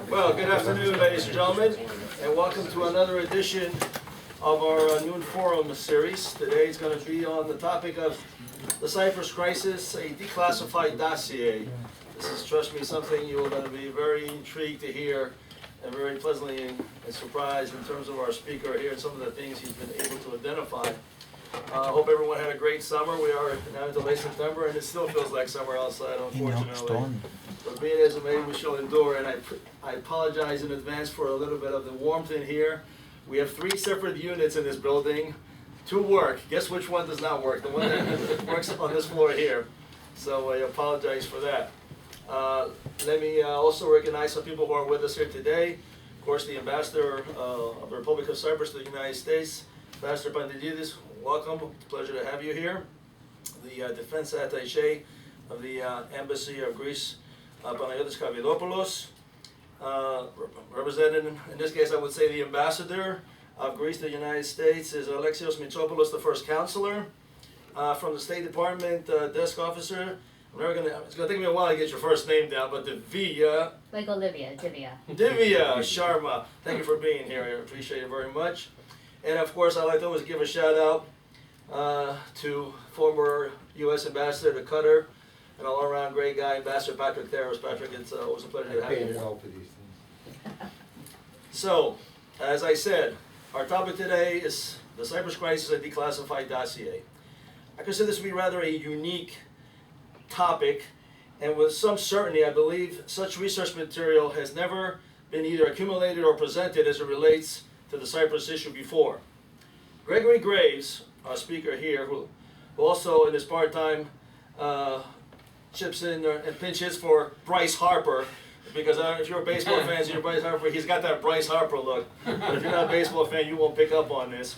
Well, good afternoon, ladies and gentlemen, and welcome to another edition of our noon forum series. Today is going to be on the topic of the Cyprus Crisis, a declassified dossier. This is, trust me, something you're going to be very intrigued to hear and very pleasantly and surprised in terms of our speaker here and some of the things he's been able to identify. I hope everyone had a great summer. We are now into late September and it still feels like summer outside, unfortunately. But being as maybe we shall endure, and I apologize in advance for a little bit of the warmth in here. We have 3 separate units in this building. 2 work. Guess which one does not work? The one that works on this floor here. So I apologize for that. Let me also recognize some people who are with us here today. Of course, the Ambassador of the Republic of Cyprus to the United States, Ambassador Pandididis, welcome. It's a pleasure to have you here. The Defense Attaché of the Embassy of Greece, Panagiotis Kavridopoulos. Represented, in this case, I would say the Ambassador of Greece to the United States is Alexios Mitsopoulos, the First Counselor. From the State Department Desk Officer, it's going to take me a while to get your first name down, but Divya. Like Olivia, Divya. Divya Sharma. Thank you for being here. I appreciate it very much. And of course, I'd like to always give a shout out to former U.S. Ambassador to Qatar and all-around great guy, Ambassador Patrick Theros. Patrick, it's always a pleasure to have you here. So, as I said, our topic today is the Cyprus Crisis, a declassified dossier. I consider this to be rather a unique topic, and with some certainty, I believe such research material has never been either accumulated or presented as it relates to the Cyprus issue before. Gregory Graves, our speaker here, who also in his part-time chips in and pinches for Bryce Harper, because if you're a baseball fan, you're Bryce Harper, he's got that Bryce Harper look. But if you're not a baseball fan, you won't pick up on this.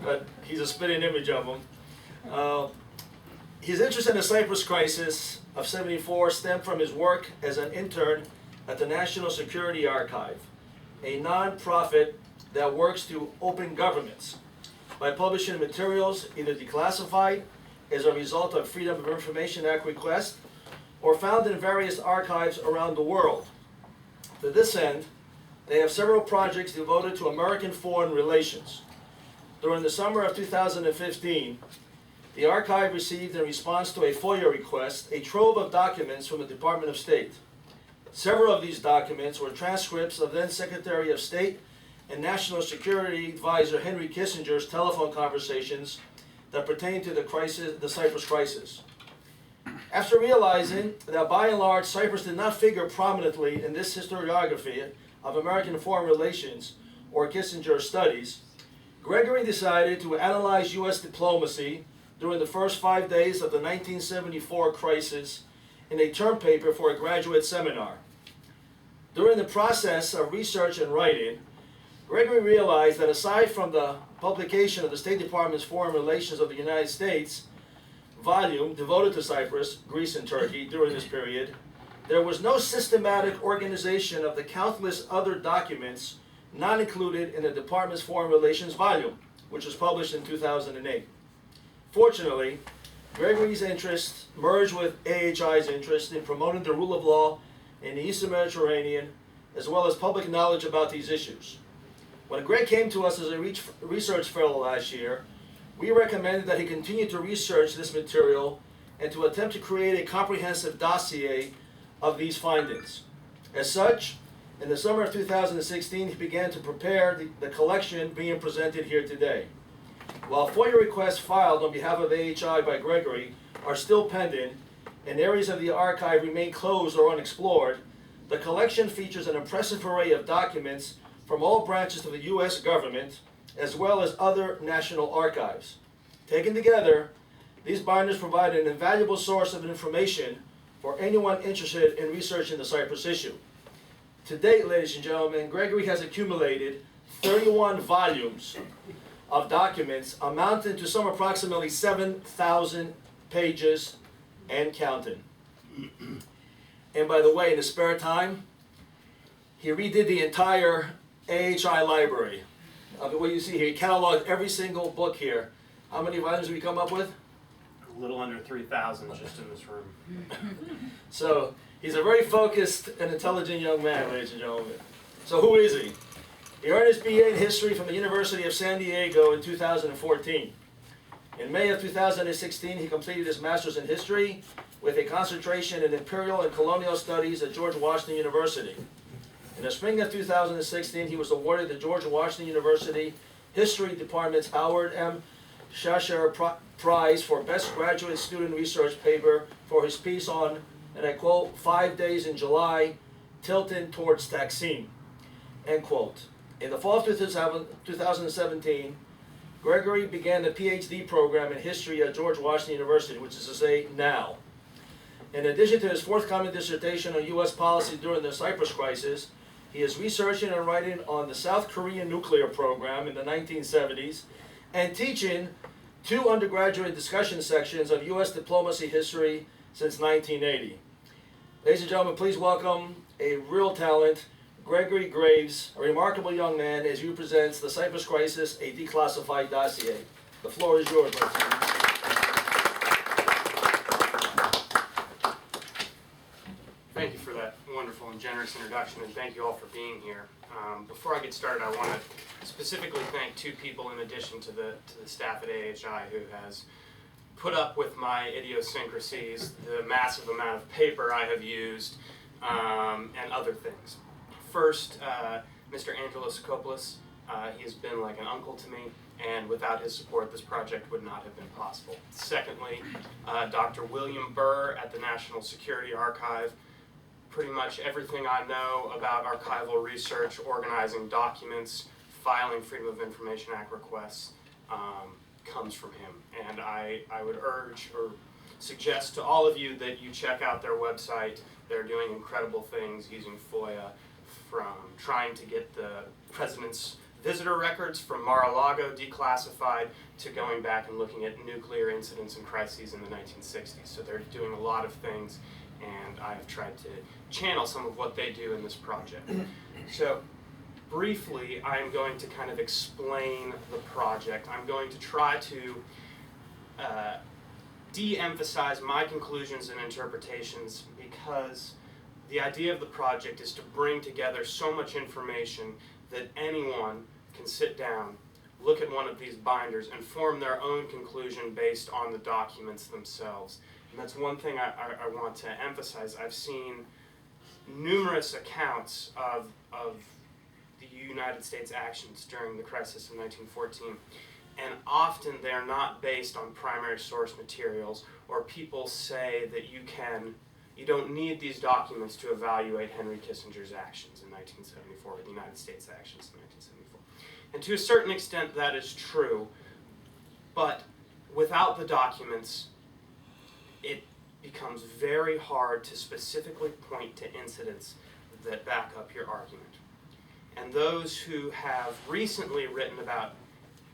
But he's a spitting image of him. His interest in the Cyprus Crisis of '74 stemmed from his work as an intern at the National Security Archive, a non-profit that works to open governments by publishing materials either declassified as a result of Freedom of Information Act request or found in various archives around the world. To this end, they have several projects devoted to American foreign relations. During the summer of 2015, the archive received, in response to a FOIA request, a trove of documents from the Department of State. Several of these documents were transcripts of then Secretary of State and National Security Advisor Henry Kissinger's telephone conversations that pertain to the Cyprus crisis. After realizing that by and large Cyprus did not figure prominently in this historiography of American foreign relations or Kissinger studies, Gregory decided to analyze U.S. diplomacy during the first 5 days of the 1974 crisis in a term paper for a graduate seminar. During the process of research and writing, Gregory realized that aside from the publication of the State Department's Foreign Relations of the United States volume devoted to Cyprus, Greece, and Turkey during this period, there was no systematic organization of the countless other documents not included in the Department's Foreign Relations volume, which was published in 2008. Fortunately, Gregory's interest merged with AHI's interest in promoting the rule of law in the Eastern Mediterranean, as well as public knowledge about these issues. When Greg came to us as a research fellow last year, we recommended that he continue to research this material and to attempt to create a comprehensive dossier of these findings. As such, in the summer of 2016, he began to prepare the collection being presented here today. While FOIA requests filed on behalf of AHI by Gregory are still pending and areas of the archive remain closed or unexplored, the collection features an impressive array of documents from all branches of the U.S. government, as well as other national archives. Taken together, these binders provide an invaluable source of information for anyone interested in researching the Cyprus issue. To date, ladies and gentlemen, Gregory has accumulated 31 volumes of documents amounting to some approximately 7,000 pages and counting. And by the way, in his spare time, he redid the entire AHI library. What you see here, he cataloged every single book here. How many volumes did we come up with? A little under 3,000 just in this room. So he's a very focused and intelligent young man, ladies and gentlemen. So who is he? He earned his BA in history from the University of San Diego in 2014. In May of 2016, he completed his master's in history with a concentration in imperial and colonial studies at George Washington University. In the spring of 2016, he was awarded the George Washington University History Department's Howard M. Shasher Prize for Best Graduate Student Research Paper for his piece on, and I quote, 5 days in July, tilting towards Taksim, end quote. In the fall of 2017, Gregory began a PhD program in history at George Washington University, which is to say, now. In addition to his forthcoming dissertation on U.S. policy during the Cyprus Crisis, he is researching and writing on the South Korean nuclear program in the 1970s and teaching 2 undergraduate discussion sections of U.S. diplomacy history since 1980. Ladies and gentlemen, please welcome a real talent, Gregory Graves, a remarkable young man as he presents The Cyprus Crisis, a Declassified Dossier. The floor is yours, ladies and gentlemen. Thank you for that wonderful and generous introduction, and thank you all for being here. Before I get started, I want to specifically thank 2 people in addition to the staff at AHI who has put up with my idiosyncrasies, the massive amount of paper I have used, and other things. First, Mr. Angelos Kopoulos. He has been like an uncle to me, and without his support, this project would not have been possible. Secondly, Dr. William Burr at the National Security Archive. Pretty much everything I know about archival research, organizing documents, filing Freedom of Information Act requests comes from him. And I would urge or suggest to all of you that you check out their website. They're doing incredible things using FOIA, from trying to get the president's visitor records from Mar-a-Lago declassified to going back and looking at nuclear incidents and crises in the 1960s. So they're doing a lot of things, and I have tried to channel some of what they do in this project. So briefly, I'm going to kind of explain the project. I'm going to try to de-emphasize my conclusions and interpretations, because the idea of the project is to bring together so much information that anyone can sit down, look at one of these binders, and form their own conclusion based on the documents themselves. And that's one thing I want to emphasize. I've seen numerous accounts of the United States actions during the crisis of 1914, and often they're not based on primary source materials, or people say that you don't need these documents to evaluate Henry Kissinger's actions in 1974, or the United States actions in 1974. And to a certain extent that is true, but without the documents, it becomes very hard to specifically point to incidents that back up your argument. And those who have recently written about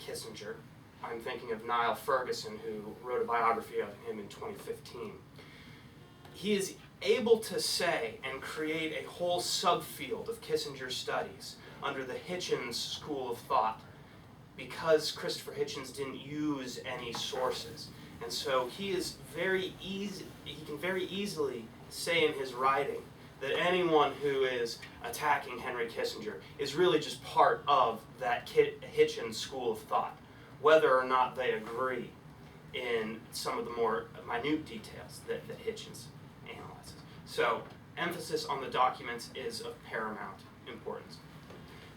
Kissinger, I'm thinking of Niall Ferguson, who wrote a biography of him in 2015. He is able to say and create a whole subfield of Kissinger studies under the Hitchens school of thought, because Christopher Hitchens didn't use any sources. And so he can very easily say in his writing that anyone who is attacking Henry Kissinger is really just part of that Hitchens school of thought, whether or not they agree in some of the more minute details that Hitchens analyzes. So emphasis on the documents is of paramount importance.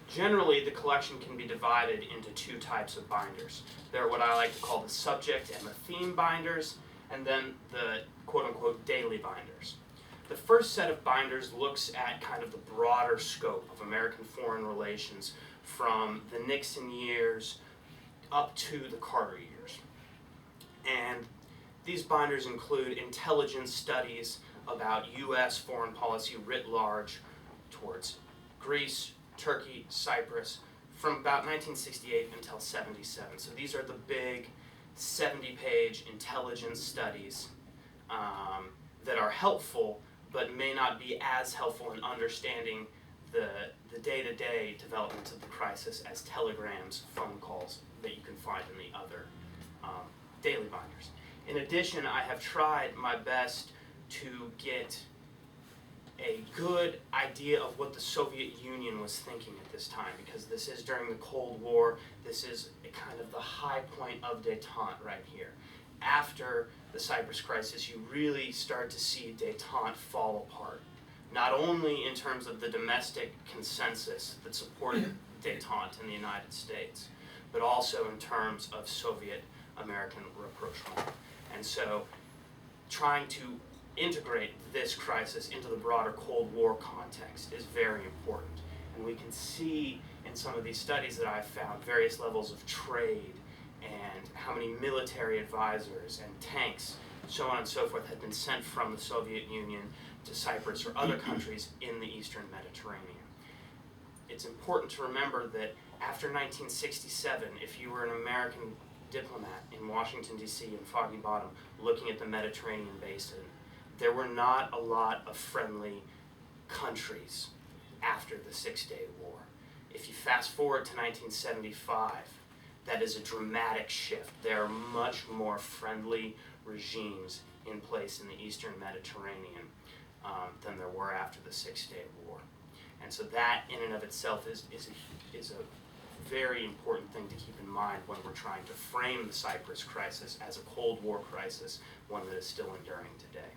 Generally, the collection can be divided into 2 types of binders. There are what I like to call the subject and the theme binders, and then the quote-unquote daily binders. The first set of binders looks at kind of the broader scope of American foreign relations from the Nixon years up to the Carter years. And these binders include intelligence studies about U.S. foreign policy writ large towards Greece, Turkey, Cyprus, from about 1968 until 77. So these are the big 70-page intelligence studies that are helpful, but may not be as helpful in understanding the day-to-day developments of the crisis as telegrams, phone calls that you can find in the other daily binders. In addition, I have tried my best to get a good idea of what the Soviet Union was thinking at this time, because this is during the Cold War. This is a kind of the high point of détente right here. After the Cyprus Crisis, you really start to see détente fall apart, not only in terms of the domestic consensus that supported détente in the United States, but also in terms of Soviet-American rapprochement. And so trying to integrate this crisis into the broader Cold War context is very important. And we can see in some of these studies that I've found various levels of trade and how many military advisors and tanks, so on and so forth, had been sent from the Soviet Union to Cyprus or other countries in the Eastern Mediterranean. It's important to remember that after 1967, if you were an American diplomat in Washington, D.C. and Foggy Bottom looking at the Mediterranean basin, there were not a lot of friendly countries after the Six-Day War. If you fast forward to 1975, that is a dramatic shift. There are much more friendly regimes in place in the Eastern Mediterranean than there were after the Six-Day War. And so that in and of itself is a very important thing to keep in mind when we're trying to frame the Cyprus crisis as a Cold War crisis, one that is still enduring today.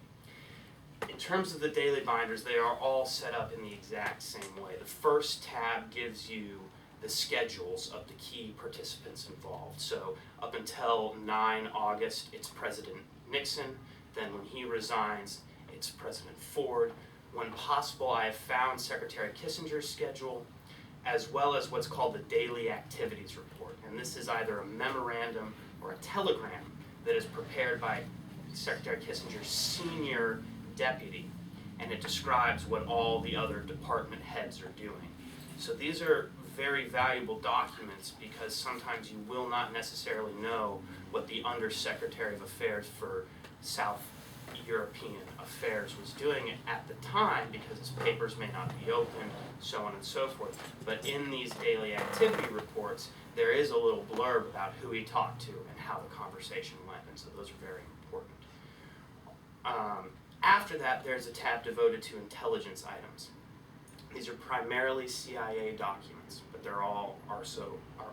In terms of the daily binders, they are all set up in the exact same way. The first tab gives you the schedules of the key participants involved. So up until 9 August, it's President Nixon. Then when he resigns, it's President Ford. When possible, I have found Secretary Kissinger's schedule, as well as what's called the Daily Activities Report. And this is either a memorandum or a telegram that is prepared by Secretary Kissinger's senior deputy, and it describes what all the other department heads are doing. So these are very valuable documents because sometimes you will not necessarily know what the Undersecretary of Affairs for South European Affairs was doing at the time, because his papers may not be open, so on and so forth. But in these daily activity reports, there is a little blurb about who he talked to and how the conversation went, and so those are very important. After that, there's a tab devoted to intelligence items. These are primarily CIA documents, but there are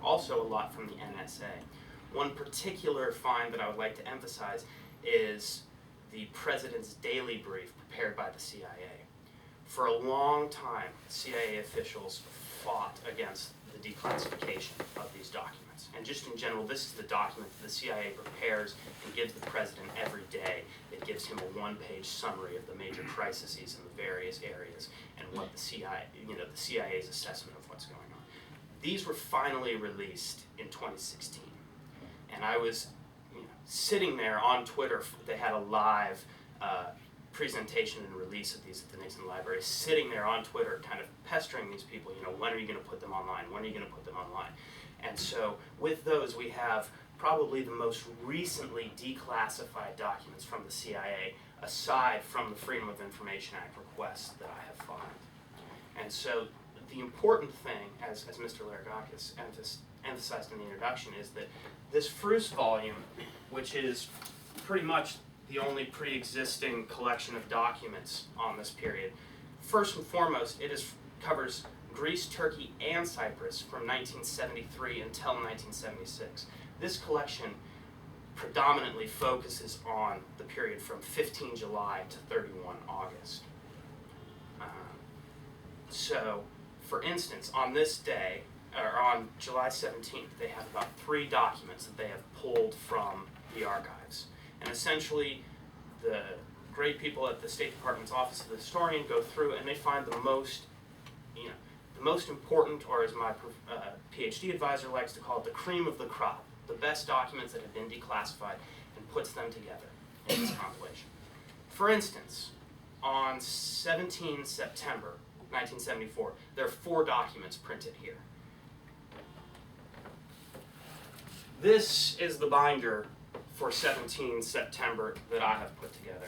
also a lot from the NSA. One particular find that I would like to emphasize is the President's daily brief prepared by the CIA. For a long time, CIA officials fought against the declassification of these documents. And just in general, this is the document that the CIA prepares and gives the President every day. It gives him a one-page summary of the major crises in the various areas and what the CIA's assessment of what's going on. These were finally released in 2016. And I was sitting there on Twitter. They had a live presentation and release of these at the Nixon Library, sitting there on Twitter kind of pestering these people, when are you going to put them online? When are you going to put them online? And so with those, we have probably the most recently declassified documents from the CIA, aside from the Freedom of Information Act requests that I have filed. And so the important thing, as Mr. Larigakis emphasized in the introduction, is that this Frus volume, which is pretty much the only pre-existing collection of documents on this period, first and foremost, it covers Greece, Turkey, and Cyprus from 1973 until 1976. This collection predominantly focuses on the period from 15 July to 31 August. So, for instance, on this day, or on July 17th, they have about 3 documents that they have pulled from the archives. And essentially, the great people at the State Department's Office of the Historian go through and they find the most important, or as my PhD advisor likes to call it, the cream of the crop, the best documents that have been declassified, and puts them together in this compilation. For instance, on 17 September 1974, there are 4 documents printed here. This is the binder for 17 September that I have put together.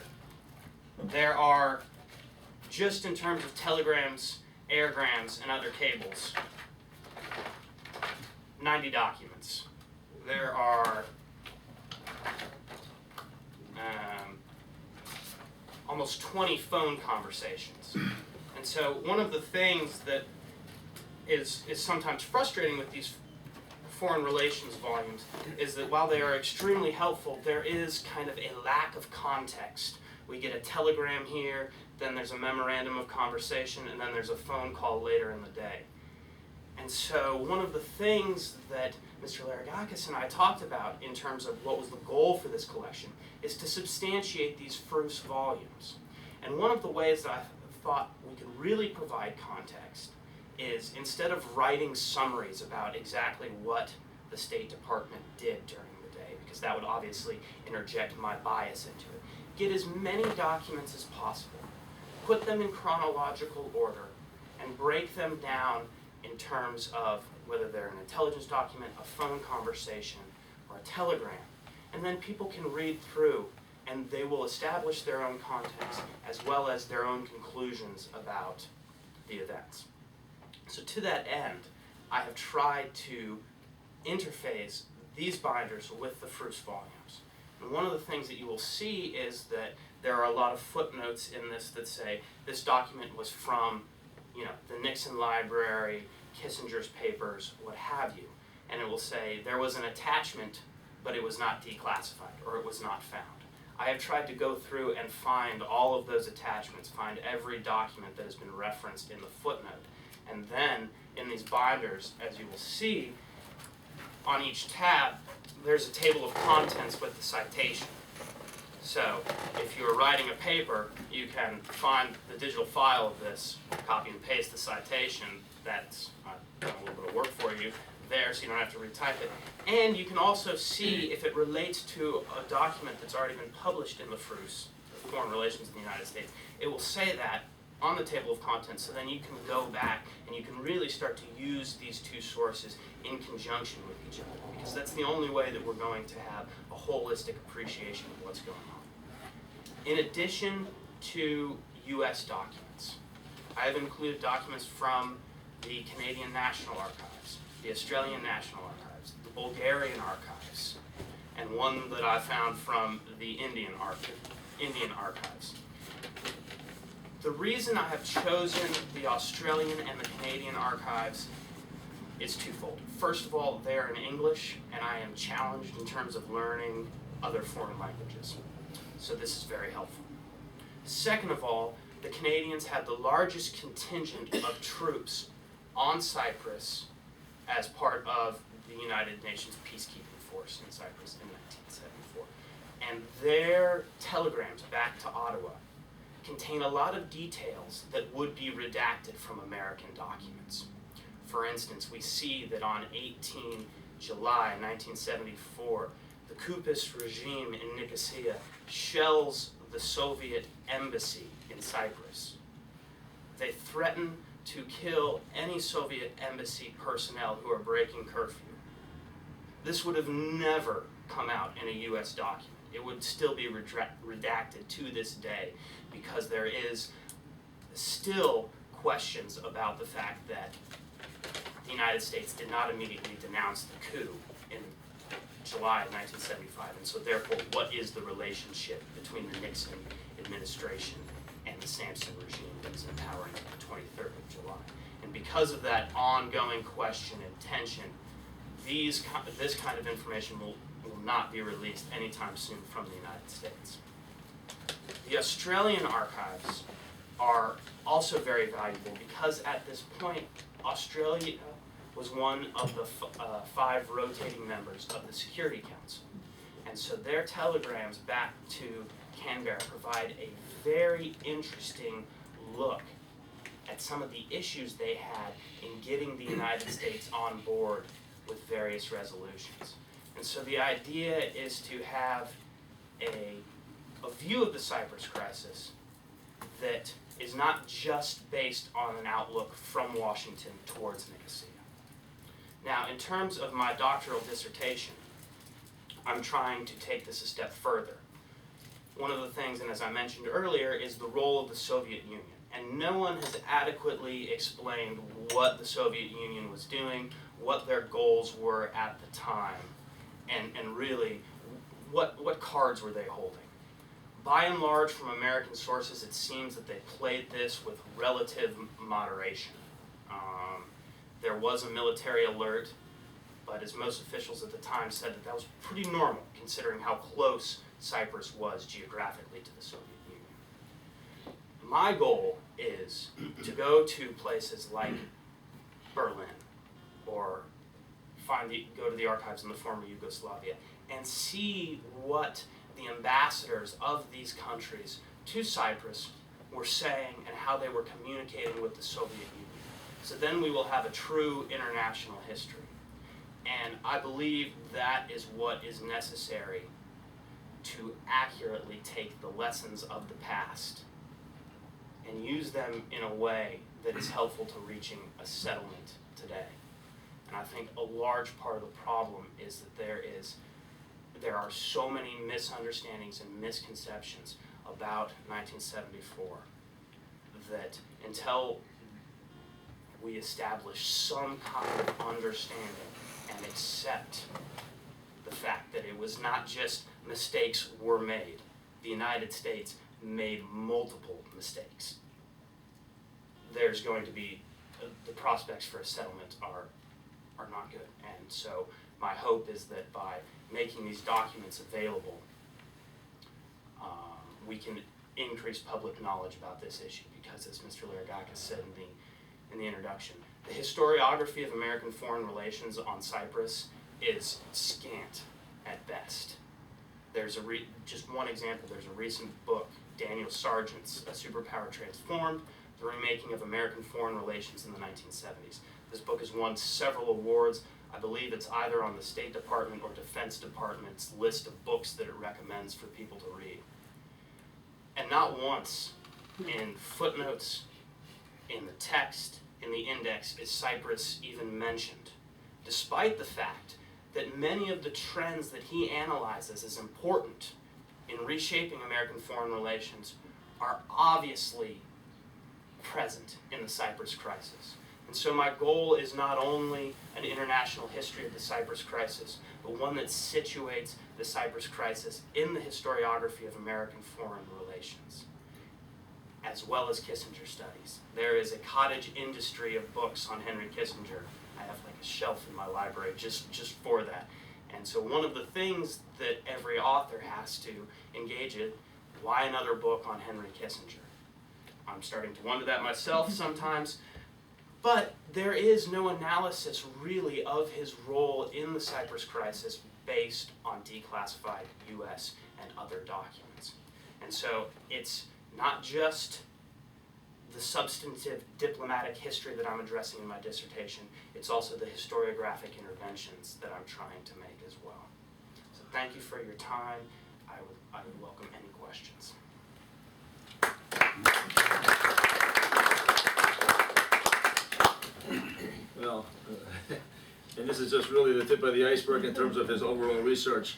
There are, just in terms of telegrams, airgrams, and other cables, 90 documents. There are almost 20 phone conversations. And so one of the things that is sometimes frustrating with these foreign relations volumes is that while they are extremely helpful, there is kind of a lack of context. We get a telegram here, then there's a memorandum of conversation, and then there's a phone call later in the day. And so one of the things that Mr. Larigakis and I talked about in terms of what was the goal for this collection is to substantiate these first volumes. And one of the ways that I thought we could really provide context is instead of writing summaries about exactly what the State Department did during the day, because that would obviously interject my bias into it, get as many documents as possible, put them in chronological order, and break them down in terms of whether they're an intelligence document, a phone conversation, or a telegram. And then people can read through and they will establish their own context as well as their own conclusions about the events. So to that end, I have tried to interface these binders with the Fruce volumes. And one of the things that you will see is that there are a lot of footnotes in this that say this document was from, the Nixon Library, Kissinger's papers, what have you. And it will say there was an attachment, but it was not declassified, or it was not found. I have tried to go through and find all of those attachments, find every document that has been referenced in the footnote. And then in these binders, as you will see, on each tab, there's a table of contents with the citation. So if you're writing a paper, you can find the digital file of this, copy and paste the citation. That's done a little bit of work for you there, so you don't have to retype it. And you can also see if it relates to a document that's already been published in the Fruce, Foreign Relations in the United States. It will say that on the table of contents, so then you can go back and you can really start to use these two sources in conjunction with each other, because that's the only way that we're going to have a holistic appreciation of what's going on. In addition to U.S. documents, I have included documents from the Canadian National Archives, the Australian National Archives, the Bulgarian Archives, and one that I found from the Indian Archives. The reason I have chosen the Australian and the Canadian archives is twofold. First of all, they are in English, and I am challenged in terms of learning other foreign languages. So this is very helpful. Second of all, the Canadians had the largest contingent of troops on Cyprus as part of the United Nations peacekeeping force in Cyprus in 1974. And their telegrams back to Ottawa contain a lot of details that would be redacted from American documents. For instance, we see that on 18 July 1974, the Coupist regime in Nicosia shells the Soviet embassy in Cyprus. They threaten to kill any Soviet embassy personnel who are breaking curfew. This would have never come out in a U.S. document. It would still be redacted to this day because there is still questions about the fact that the United States did not immediately denounce the coup in July of 1975, and so therefore what is the relationship between the Nixon administration and the Sampson regime that was in power on the 23rd of July? And because of that ongoing question and tension, this kind of information will not be released anytime soon from the United States. The Australian archives are also very valuable because at this point, Australia was one of the 5 rotating members of the Security Council. And so their telegrams back to Canberra provide a very interesting look at some of the issues they had in getting the United States on board with various resolutions. And so the idea is to have a view of the Cyprus crisis that is not just based on an outlook from Washington towards Nicosia. Now, in terms of my doctoral dissertation, I'm trying to take this a step further. One of the things, and as I mentioned earlier, is the role of the Soviet Union. And no one has adequately explained what the Soviet Union was doing, what their goals were at the time, and really what cards were they holding. by and large, from American sources, it seems that they played this with relative moderation. There was a military alert, but as most officials at the time said, that was pretty normal, considering how close Cyprus was geographically to the Soviet Union. My goal is to go to places like Berlin, or go to the archives in the former Yugoslavia, and see what the ambassadors of these countries to Cyprus were saying and how they were communicating with the Soviet Union. So then we will have a true international history. And I believe that is what is necessary to accurately take the lessons of the past and use them in a way that is helpful to reaching a settlement today. And I think a large part of the problem is that there are so many misunderstandings and misconceptions about 1974 that until we establish some kind of understanding and accept the fact that it was not just mistakes were made. The United States made multiple mistakes. There's going to be, the prospects for a settlement are not good. And so my hope is that by making these documents available, we can increase public knowledge about this issue, because as Mr. Larigakis said in the introduction, the historiography of American foreign relations on Cyprus is scant at best. There's just one example, there's a recent book, Daniel Sargent's A Superpower Transformed, the remaking of American foreign relations in the 1970s. This book has won several awards. I believe it's either on the State Department or Defense Department's list of books that it recommends for people to read. And not once in footnotes, in the text, in the index, is Cyprus even mentioned, despite the fact that many of the trends that he analyzes as important in reshaping American foreign relations are obviously present in the Cyprus crisis. And so my goal is not only an international history of the Cyprus crisis, but one that situates the Cyprus crisis in the historiography of American foreign relations, as well as Kissinger studies. There is a cottage industry of books on Henry Kissinger. I have like a shelf in my library just for that. And so one of the things that every author has to engage in, why another book on Henry Kissinger? I'm starting to wonder that myself sometimes. But there is no analysis really of his role in the Cyprus crisis based on declassified US and other documents. And so it's not just the substantive diplomatic history that I'm addressing in my dissertation, it's also the historiographic interventions that I'm trying to make as well. So thank you for your time. I would welcome any questions. Well, and this is just really the tip of the iceberg in terms of his overall research.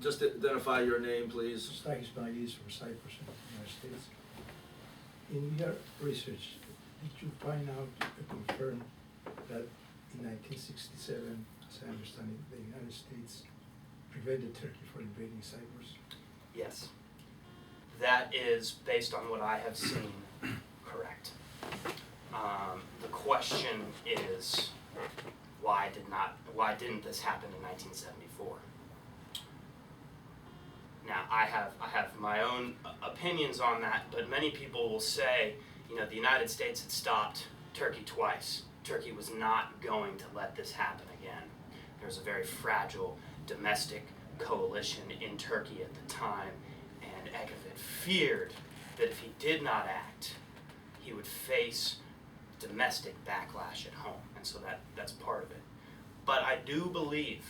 Just identify your name, please. Stakis Banagidis from Cyprus in the United States. In your research, did you find out and confirm that in 1967, as I understand it, the United States prevented Turkey from invading Cyprus? Yes. That is, based on what I have seen, correct. The question is, why didn't this happen in 1974? Now, I have my own opinions on that, but many people will say, the United States had stopped Turkey twice. Turkey was not going to let this happen again. There was a very fragile domestic coalition in Turkey at the time, and Ecevit feared that if he did not act, he would face domestic backlash at home, and so that's part of it. But I do believe,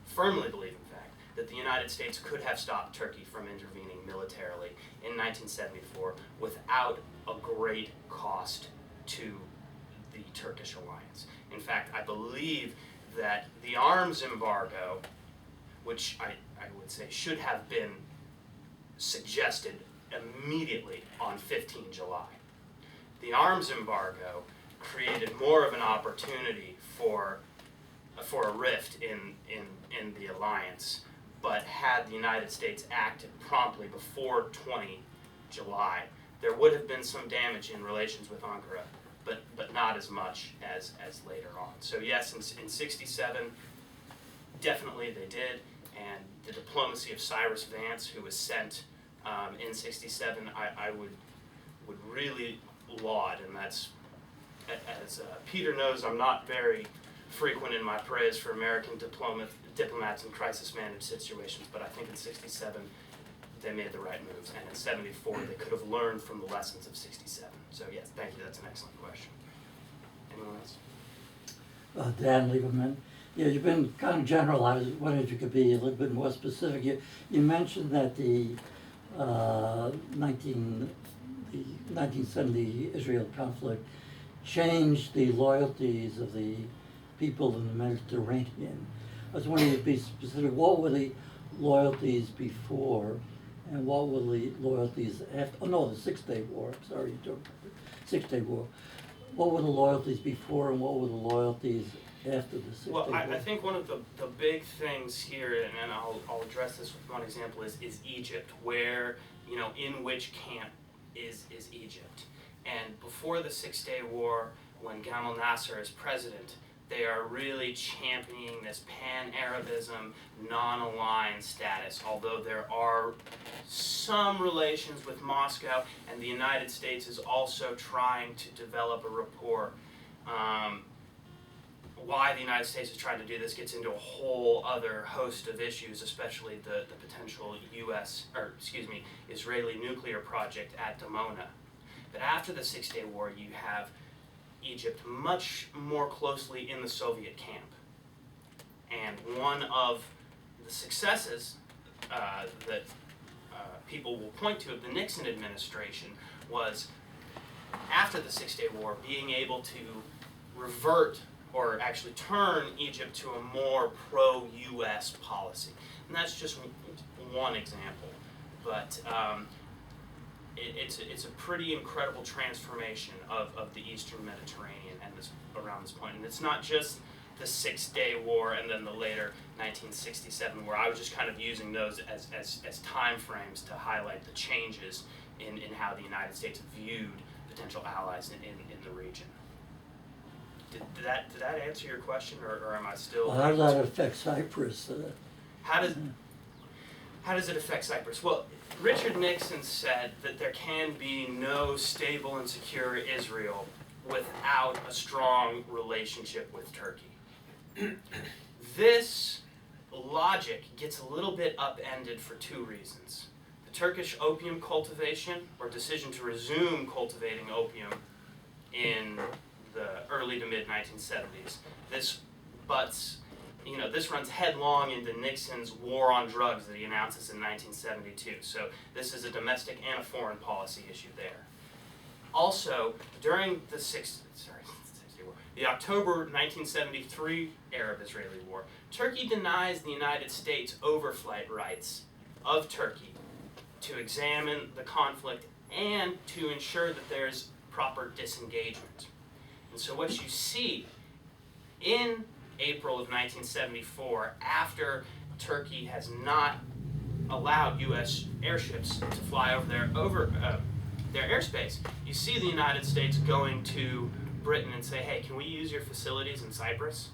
firmly believe in fact, that the United States could have stopped Turkey from intervening militarily in 1974 without a great cost to the Turkish alliance. In fact, I believe that the arms embargo, which I would say should have been suggested immediately on 15 July, the arms embargo created more of an opportunity for a rift in the alliance, but had the United States acted promptly before 20 July, there would have been some damage in relations with Ankara, but not as much as later on. So yes, in 67, definitely they did, and the diplomacy of Cyrus Vance, who was sent in 67, I would really laud, and that's, as Peter knows, I'm not very frequent in my praise for American diplomats in crisis-managed situations, but I think in 67 they made the right moves, and in 74 they could have learned from the lessons of 67. So yes, thank you, that's an excellent question. Anyone else? Dan Lieberman. Yeah, you've been kind of general. I was wondering if you could be a little bit more specific. You mentioned that the 1970 Israel conflict changed the loyalties of the people in the Mediterranean. I was wondering if you could be specific. What were the loyalties before, and what were the loyalties after? Oh no, the 6-Day War. I'm sorry, you talked about the 6-Day War. What were the loyalties before, and what were the loyalties after the 6-Day War? Well, I think one of the big things here, and I'll address this with one example, is Egypt, where, you know, in which camp is Egypt. And before the 6-Day War, when Gamal Nasser is president, they are really championing this pan-Arabism, non-aligned status, although there are some relations with Moscow, and the United States is also trying to develop a rapport. Why the United States is trying to do this gets into a whole other host of issues, especially the potential Israeli nuclear project at Dimona. But after the 6-Day War, you have Egypt much more closely in the Soviet camp. And one of the successes that people will point to of the Nixon administration was, after the 6-Day War, being able to revert or actually turn Egypt to a more pro-US policy. And that's just one example. But it's a pretty incredible transformation of the Eastern Mediterranean and around this point. And it's not just the 6-Day War and then the later 1967 war. I was just kind of using those as time frames to highlight the changes in how the United States viewed potential allies in the region. Did that answer your question, or am I still? Well, how does that affect Cyprus? How does it affect Cyprus? Well, Richard Nixon said that there can be no stable and secure Israel without a strong relationship with Turkey. This logic gets a little bit upended for two reasons. The Turkish opium cultivation, or decision to resume cultivating opium in the early to mid 1970s. This runs headlong into Nixon's war on drugs that he announces in 1972. So this is a domestic and a foreign policy issue there. Also, during the October 1973 Arab-Israeli War, Turkey denies the United States overflight rights of Turkey to examine the conflict and to ensure that there's proper disengagement. And so what you see in April of 1974, after Turkey has not allowed U.S. airships to fly over their airspace, you see the United States going to Britain and say, hey, can we use your facilities in Cyprus?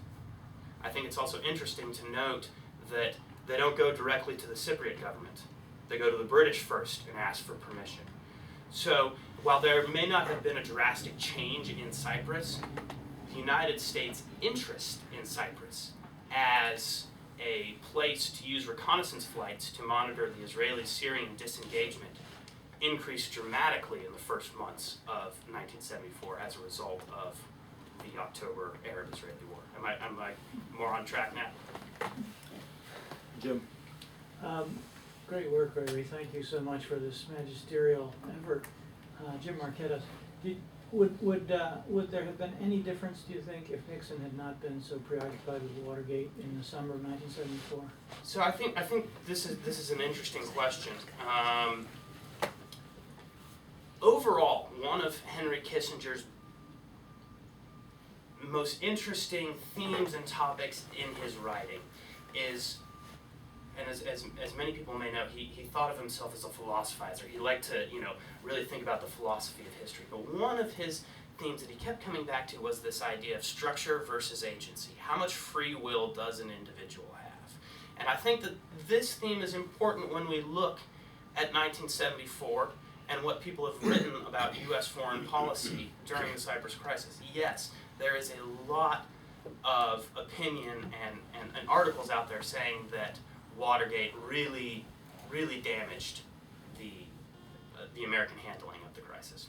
I think it's also interesting to note that they don't go directly to the Cypriot government. They go to the British first and ask for permission. So while there may not have been a drastic change in Cyprus, the United States' interest in Cyprus as a place to use reconnaissance flights to monitor the Israeli-Syrian disengagement increased dramatically in the first months of 1974 as a result of the October Arab-Israeli War. Am I more on track now? Jim. Great work, Gregory. Thank you so much for this magisterial effort. Jim Marquetta, would there have been any difference, do you think, if Nixon had not been so preoccupied with Watergate in the summer of 1974? So I think this is an interesting question. Overall, one of Henry Kissinger's most interesting themes and topics in his writing is and as many people may know, he thought of himself as a philosophizer. He liked to, really think about the philosophy of history. But one of his themes that he kept coming back to was this idea of structure versus agency. How much free will does an individual have? And I think that this theme is important when we look at 1974 and what people have written about U.S. foreign policy during the Cyprus Crisis. Yes, there is a lot of opinion and articles out there saying that Watergate really damaged the American handling of the crisis.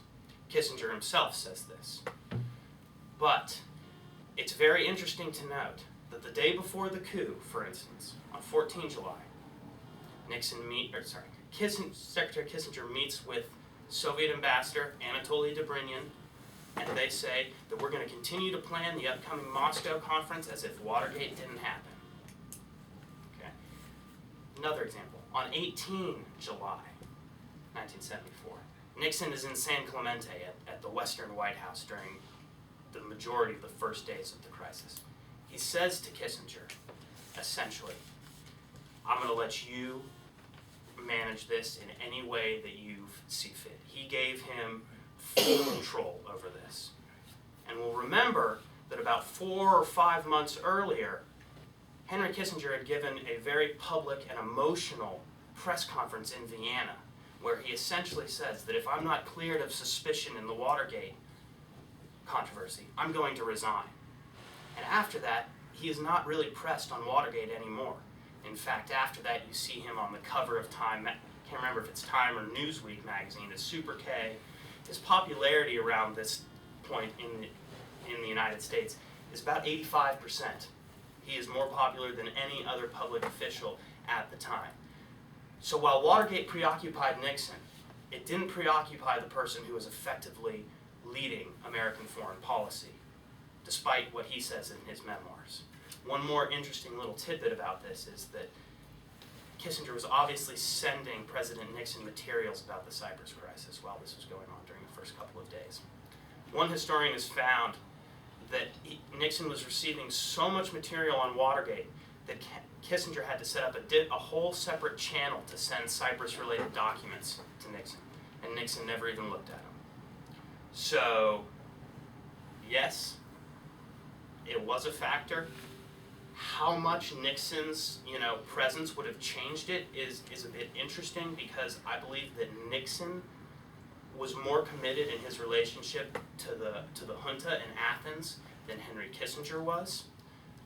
Kissinger himself says this. But it's very interesting to note that the day before the coup, for instance, on 14 July, Secretary Kissinger meets with Soviet Ambassador Anatoly Dobrynin, and they say that we're going to continue to plan the upcoming Moscow conference as if Watergate didn't happen. Okay. Another example, on 18 July 1974, Nixon is in San Clemente at the Western White House during the majority of the first days of the crisis. He says to Kissinger, essentially, I'm going to let you manage this in any way that you see fit. He gave him full control over this. And we'll remember that about 4 or 5 months earlier, Henry Kissinger had given a very public and emotional press conference in Vienna, where he essentially says that if I'm not cleared of suspicion in the Watergate controversy, I'm going to resign. And after that, he is not really pressed on Watergate anymore. In fact, after that, you see him on the cover of Time, I can't remember if it's Time or Newsweek magazine, as Super K. His popularity around this point in the United States is about 85%. He is more popular than any other public official at the time. So while Watergate preoccupied Nixon, it didn't preoccupy the person who was effectively leading American foreign policy, despite what he says in his memoirs. One more interesting little tidbit about this is that Kissinger was obviously sending President Nixon materials about the Cyprus Crisis while this was going on during the first couple of days. One historian has found that Nixon was receiving so much material on Watergate that Kissinger had to set up a whole separate channel to send Cyprus-related documents to Nixon, and Nixon never even looked at them. So, yes, it was a factor. How much Nixon's presence would have changed it is a bit interesting, because I believe that Nixon was more committed in his relationship to the junta in Athens than Henry Kissinger was.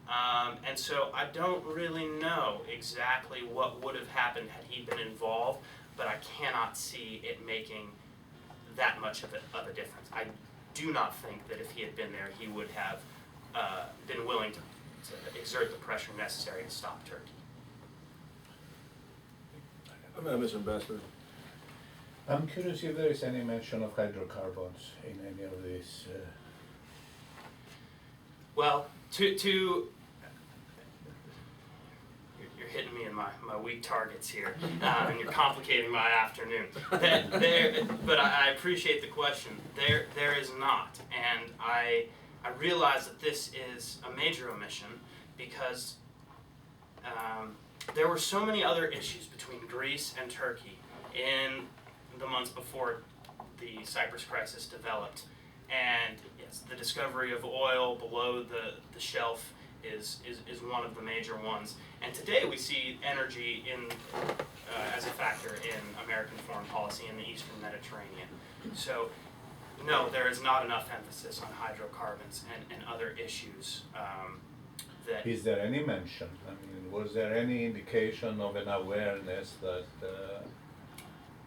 And so I don't really know exactly what would have happened had he been involved, but I cannot see it making that much of a difference. I do not think that if he had been there, he would have been willing to exert the pressure necessary to stop Turkey. Mr. Ambassador. I'm curious if there is any mention of hydrocarbons in any of these. Well, you're hitting me in my weak targets here, and you're complicating my afternoon. But I appreciate the question. There is not, and I realize that this is a major omission, because there were so many other issues between Greece and Turkey in the months before the Cyprus Crisis developed. And yes, the discovery of oil below the shelf is one of the major ones. And today we see energy as a factor in American foreign policy in the Eastern Mediterranean. So no, there is not enough emphasis on hydrocarbons and other issues that... Is there any mention? I mean, was there any indication of an awareness that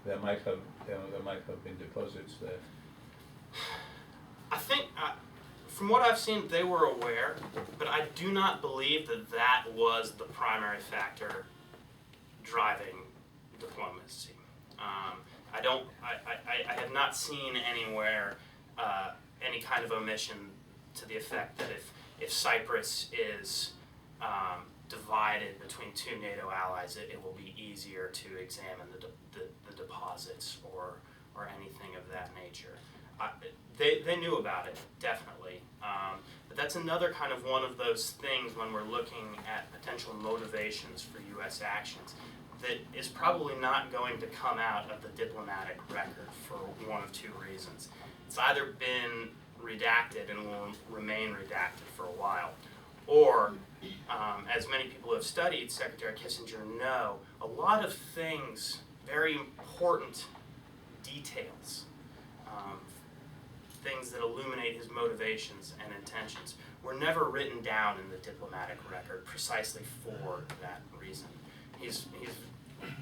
there might have been deposits there? I think, from what I've seen, they were aware, but I do not believe that was the primary factor driving diplomacy. I have not seen anywhere any kind of omission to the effect that if Cyprus is divided between two NATO allies, it will be easier to examine the deposits or anything of that nature. They knew about it, definitely, but that's another kind of one of those things when we're looking at potential motivations for U.S. actions that is probably not going to come out of the diplomatic record for one of two reasons. It's either been redacted and will remain redacted for a while, or, as many people who have studied Secretary Kissinger know, a lot of things, very important details, things that illuminate his motivations and intentions, were never written down in the diplomatic record precisely for that reason. He's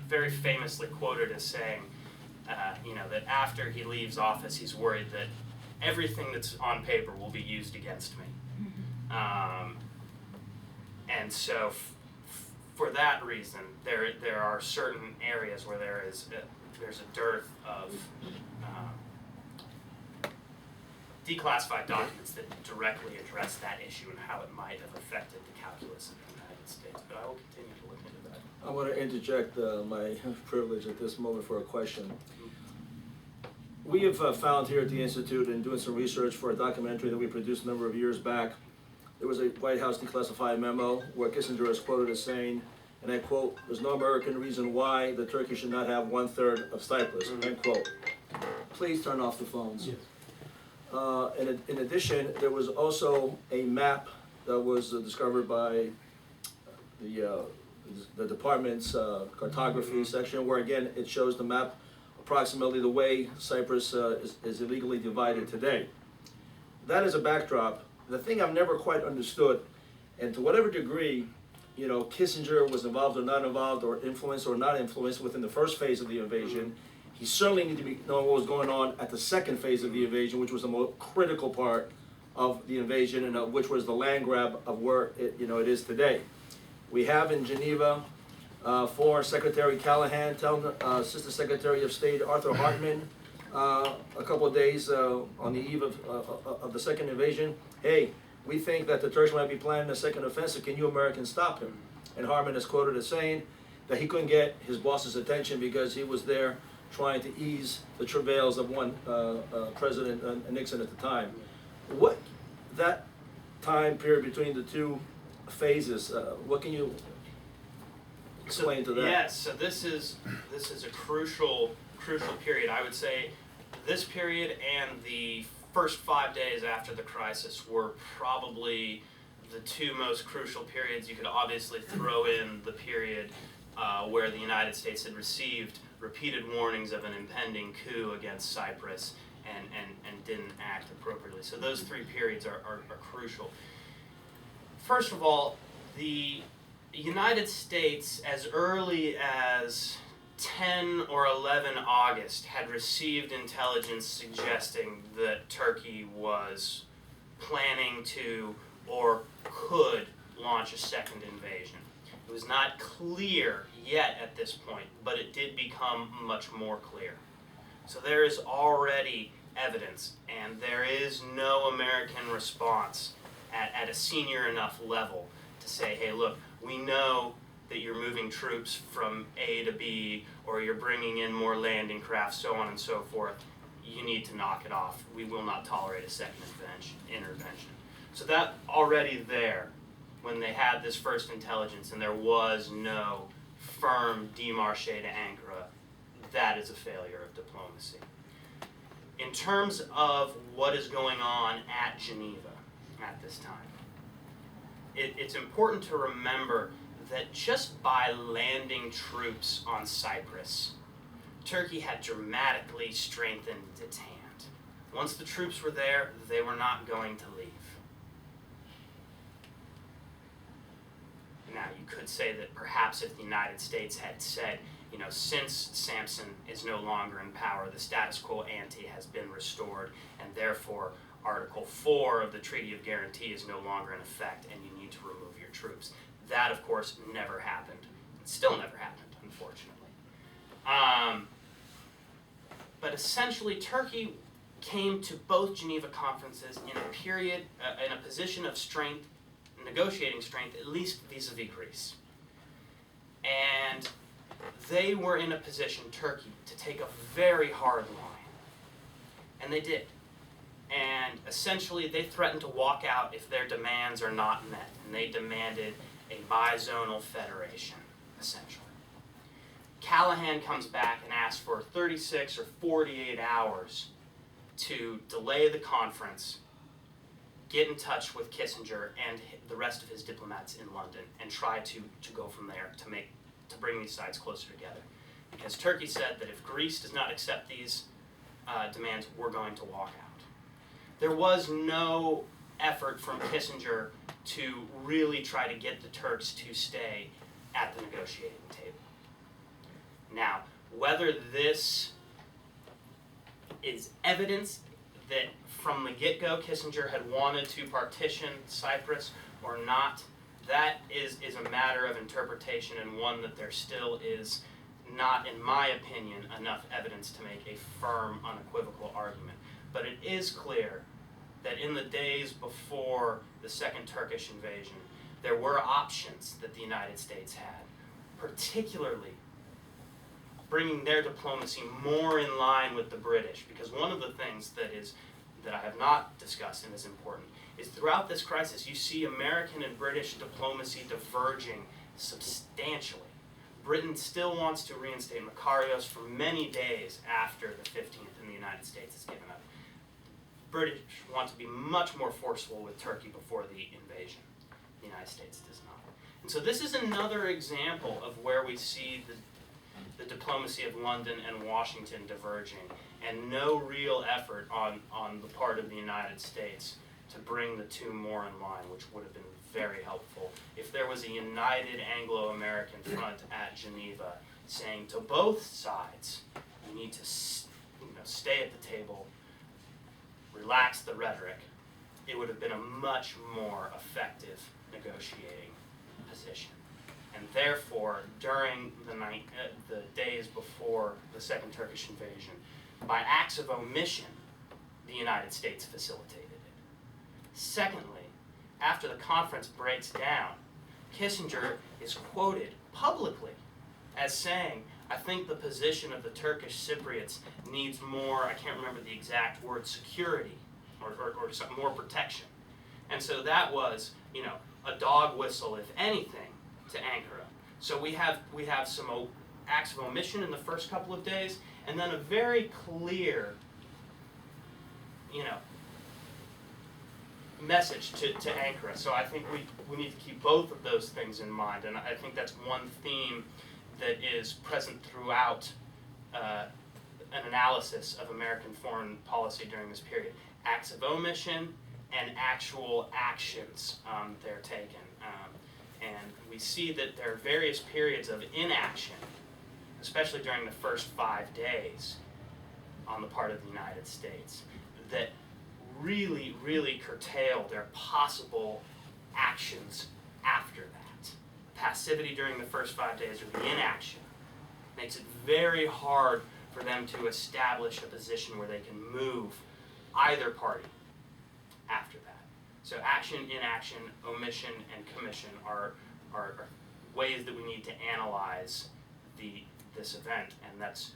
very famously quoted as saying, that after he leaves office, he's worried that everything that's on paper will be used against me. And so, for that reason, there are certain areas where there's a dearth of declassified documents that directly address that issue and how it might have affected the calculus of the United States. But I will continue to look into that. I want to interject my privilege at this moment for a question. We have found here at the Institute, in doing some research for a documentary that we produced a number of years back, there was a White House declassified memo where Kissinger is quoted as saying, and I quote, "There's no American reason why the Turkey should not have 1/3 of Cyprus," end quote. Please turn off the phones. Yes. In addition, there was also a map that was discovered by the department's cartography section, where again, it shows the map approximately the way Cyprus is illegally divided today. That is a backdrop. The thing I've never quite understood, and to whatever degree, Kissinger was involved or not involved, or influenced or not influenced within the first phase of the invasion, he certainly needed to be knowing what was going on at the second phase of the invasion, which was the most critical part of the invasion, and which was the land grab of where it is today. We have in Geneva, former Secretary Callahan telling Assistant Secretary of State Arthur Hartman a couple of days on the eve of the second invasion, hey, we think that the Turks might be planning a second offensive. Can you Americans stop him? And Hartman is quoted as saying that he couldn't get his boss's attention because he was there trying to ease the travails of one President Nixon at the time. What that time period between the two phases, what can you explain to that? Yes, so this is a crucial period. I would say this period and the first 5 days after the crisis were probably the two most crucial periods. You could obviously throw in the period where the United States had received repeated warnings of an impending coup against Cyprus and didn't act appropriately. So those three periods are crucial. First of all, the United States, as early as 10 or 11 August, had received intelligence suggesting that Turkey was planning to or could launch a second invasion. It was not clear yet at this point, but it did become much more clear. So there is already evidence, and there is no American response at a senior enough level to say, hey, look, we know that you're moving troops from A to B, or you're bringing in more landing craft, so on and so forth. You need to knock it off. We will not tolerate a second intervention. So that already there, when they had this first intelligence and there was no firm démarché to Ankara, that is a failure of diplomacy. In terms of what is going on at Geneva at this time, it's important to remember that just by landing troops on Cyprus, Turkey had dramatically strengthened its hand. Once the troops were there, they were not going to leave. Now, you could say that perhaps if the United States had said, since Sampson is no longer in power, the status quo ante has been restored, and therefore Article 4 of the Treaty of Guarantee is no longer in effect, and you need to remove your troops. That, of course, never happened. It still never happened, unfortunately. But essentially, Turkey came to both Geneva conferences in a position of strength, negotiating strength, at least vis-a-vis Greece. And they were in a position, Turkey, to take a very hard line. And they did. and essentially they threatened to walk out if their demands are not met, and they demanded a bizonal federation, essentially. Callahan comes back and asks for 36 or 48 hours to delay the conference, get in touch with Kissinger and the rest of his diplomats in London, and try to go from there to bring these sides closer together. Because Turkey said that if Greece does not accept these demands, we're going to walk out. There was no effort from Kissinger to really try to get the Turks to stay at the negotiating table. Now, whether this is evidence that from the get-go Kissinger had wanted to partition Cyprus or not, that is a matter of interpretation, and one that there still is not, in my opinion, enough evidence to make a firm, unequivocal argument. But it is clear that in the days before the Second Turkish invasion, there were options that the United States had, particularly bringing their diplomacy more in line with the British. Because one of the things that I have not discussed and is important is throughout this crisis you see American and British diplomacy diverging substantially. Britain still wants to reinstate Makarios for many days after the 15th and the United States has given up. British want to be much more forceful with Turkey before the invasion. The United States does not. And so this is another example of where we see the diplomacy of London and Washington diverging, and no real effort on the part of the United States to bring the two more in line, which would have been very helpful if there was a united Anglo-American front at Geneva saying to both sides, you need to stay at the table, relax the rhetoric. It would have been a much more effective negotiating position. And therefore, during the days before the Second Turkish invasion, by acts of omission, the United States facilitated it. Secondly, after the conference breaks down, Kissinger is quoted publicly as saying, I think the position of the Turkish Cypriots needs more, I can't remember the exact word, security or some more protection. And so that was, a dog whistle, if anything, to Ankara. So we have some acts of omission in the first couple of days, and then a very clear, message to Ankara. So I think we need to keep both of those things in mind, and I think that's one theme that is present throughout an analysis of American foreign policy during this period. Acts of omission and actual actions they're taken. And we see that there are various periods of inaction, especially during the first 5 days on the part of the United States, that really, really curtail their possible actions after that. Passivity during the first 5 days, or the inaction, makes it very hard for them to establish a position where they can move either party after that. So action, inaction, omission, and commission are ways that we need to analyze this event, and that's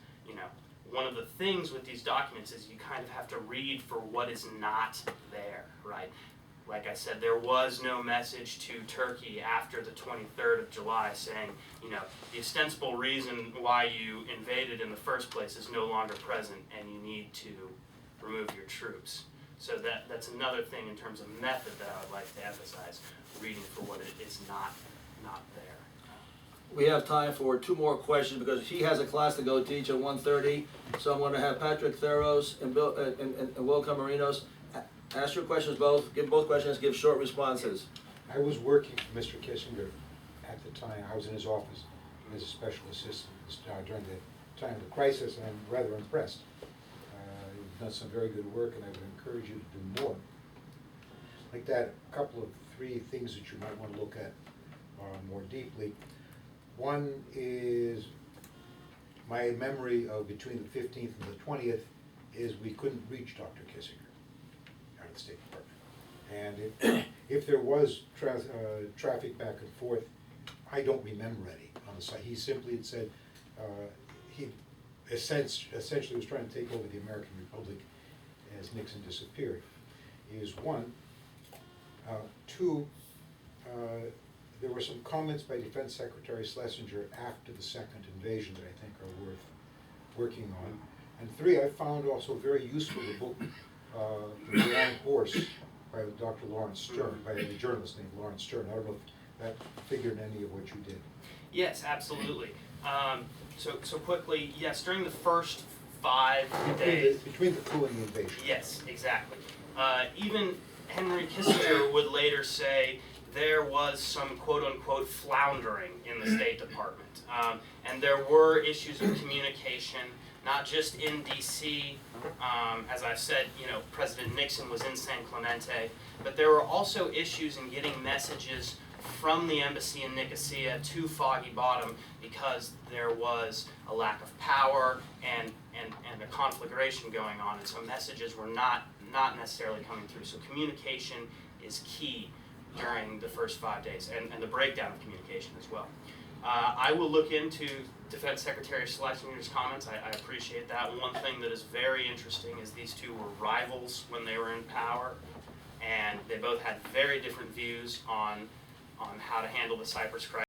one of the things with these documents is you kind of have to read for what is not there, right? Like I said, there was no message to Turkey after the 23rd of July saying, the ostensible reason why you invaded in the first place is no longer present and you need to remove your troops. So that's another thing in terms of method that I would like to emphasize, reading for what it is not there. We have time for 2 more questions because he has a class to go teach at 1:30. So I'm going to have Patrick Theros and Bill and Will Camarinos ask your questions both. Give both questions. Give short responses. I was working for Mr. Kissinger at the time. I was in his office as a special assistant during the time of the crisis, and I'm rather impressed. You've done some very good work, and I would encourage you to do more. Like that, a couple of 3 things that you might want to look at more deeply. One is my memory of between the 15th and the 20th is we couldn't reach Dr. Kissinger out of the State Department. And if there was traffic back and forth, I don't remember any on the site. He simply had said he essentially was trying to take over the American Republic, as Nixon disappeared is one. Two, there were some comments by Defense Secretary Schlesinger after the second invasion that I think are worth working on. And three, I found also very useful the book, The Wrong Horse by Dr. Lawrence Stern, by a journalist named Lawrence Stern. I don't know if that figured in any of what you did. Yes, absolutely. So quickly, yes, during the first 5 days. Between the coup and the invasion. Yes, exactly. Even Henry Kissinger would later say there was some quote-unquote floundering in the State Department. And there were issues of communication, not just in D.C. As I've said, President Nixon was in San Clemente, but there were also issues in getting messages from the embassy in Nicosia to Foggy Bottom because there was a lack of power and a conflagration going on, and so messages were not necessarily coming through. So communication is key during the first 5 days, and the breakdown of communication as well. I will look into Defense Secretary Schlesinger's comments. I appreciate that. One thing that is very interesting is these two were rivals when they were in power, and they both had very different views on how to handle the Cyprus crisis.